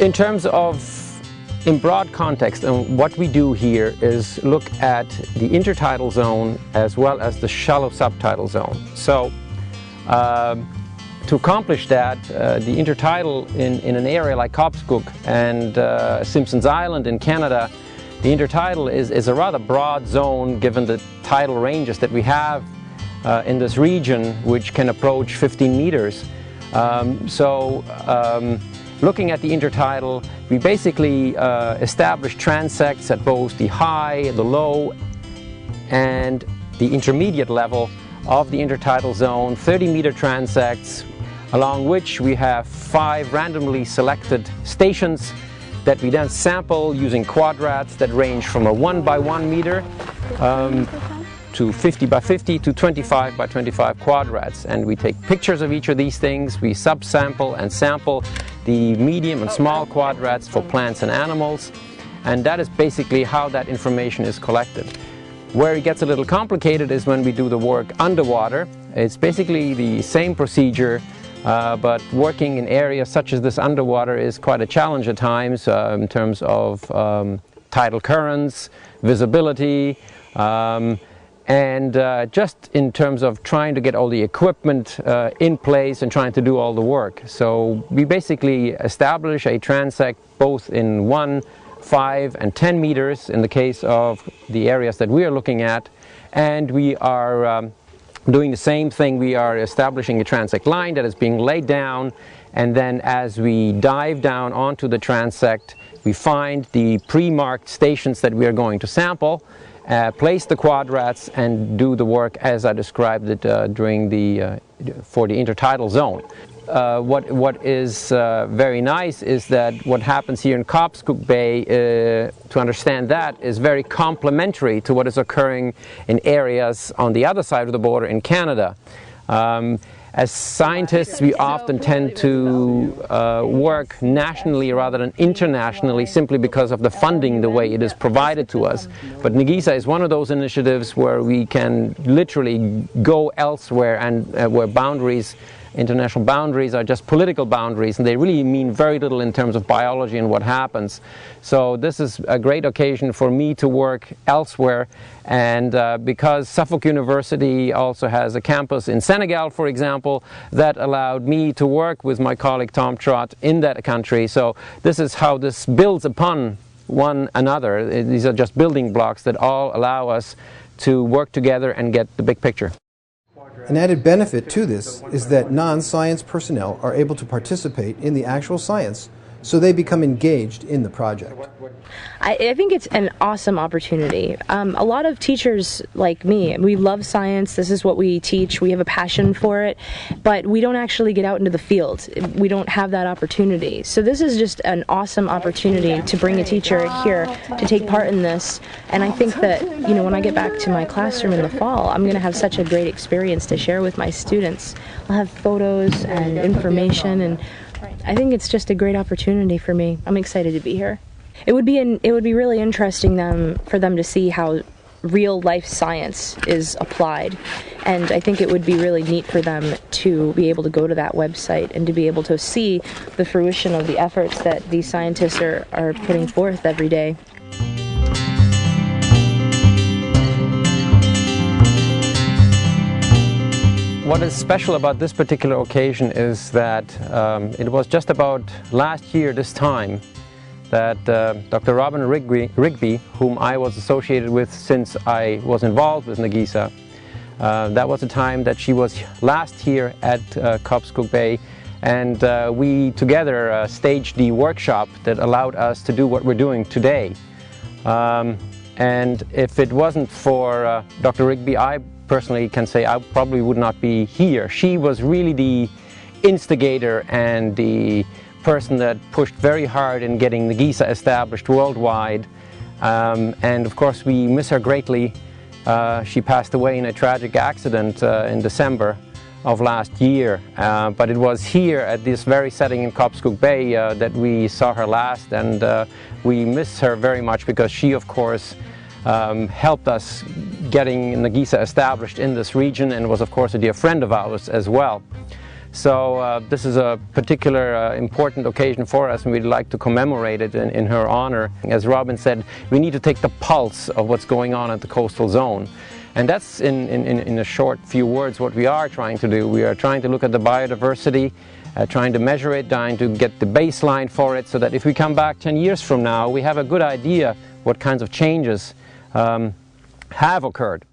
In terms of, in broad context, and what we do here is look at the intertidal zone as well as the shallow subtidal zone. So to accomplish that, the intertidal in an area like Cobscook and Simpsons Island in Canada, the intertidal is a rather broad zone given the tidal ranges that we have in this region, which can approach 15 meters. Looking at the intertidal, we basically establish transects at both the high, the low, and the intermediate level of the intertidal zone, 30-meter transects, along which we have 5 randomly selected stations that we then sample using quadrats that range from a 1 by 1 meter to 50 by 50 to 25 by 25 quadrats. And we take pictures of each of these things, we subsample and sample the medium and small quadrats for plants and animals, and that is basically how that information is collected. Where it gets a little complicated is when we do the work underwater. It's basically the same procedure, but working in areas such as this underwater is quite a challenge at times in terms of tidal currents, visibility, and just in terms of trying to get all the equipment in place and trying to do all the work. So we basically establish a transect both in 1, 5 and 10 meters in the case of the areas that we are looking at, and we are doing the same thing. We are establishing a transect line that is being laid down, and then as we dive down onto the transect, we find the pre-marked stations that we are going to sample, place the quadrats, and do the work as I described it for the intertidal zone. What is very nice is that what happens here in Cobscook Bay, to understand that, is very complementary to what is occurring in areas on the other side of the border in Canada. As scientists, we often tend to work nationally rather than internationally simply because of the funding, the way it is provided to us. But NaGISA is one of those initiatives where we can literally go elsewhere, and where boundaries, international boundaries, are just political boundaries, and they really mean very little in terms of biology and what happens. So this is a great occasion for me to work elsewhere, and because Suffolk University also has a campus in Senegal, for example, that allowed me to work with my colleague Tom Trott in that country. So this is how this builds upon one another. These are just building blocks that all allow us to work together and get the big picture. An added benefit to this is that non-science personnel are able to participate in the actual science, so they become engaged in the project. I think it's an awesome opportunity. A lot of teachers like me, we love science, this is what we teach, we have a passion for it, but we don't actually get out into the field. We don't have that opportunity. So this is just an awesome opportunity to bring a teacher here to take part in this, and I think that, you know, when I get back to my classroom in the fall, I'm going to have such a great experience to share with my students. I'll have photos and information, and I think it's just a great opportunity for me. I'm excited to be here. It would be really interesting for them to see how real life science is applied, and I think it would be really neat for them to be able to go to that website and to be able to see the fruition of the efforts that these scientists are putting forth every day. What is special about this particular occasion is that it was just about last year this time that Dr. Robin Rigby, whom I was associated with since I was involved with NaGISA, that was the time that she was last here at Cobscook Bay, and we together staged the workshop that allowed us to do what we're doing today. And if it wasn't for Dr. Rigby, I personally can say I probably would not be here. She was really the instigator and the person that pushed very hard in getting NaGISA established worldwide. And of course we miss her greatly. She passed away in a tragic accident in December of last year. But it was here at this very setting in Cobscook Bay that we saw her last, and we miss her very much because she of course helped us getting NaGISA established in this region and was of course a dear friend of ours as well. So this is a particular important occasion for us, and we'd like to commemorate it in her honor. As Robin said, we need to take the pulse of what's going on at the coastal zone. And that's, in a short few words, what we are trying to do. We are trying to look at the biodiversity, trying to measure it, trying to get the baseline for it, so that if we come back 10 years from now, we have a good idea what kinds of changes have occurred.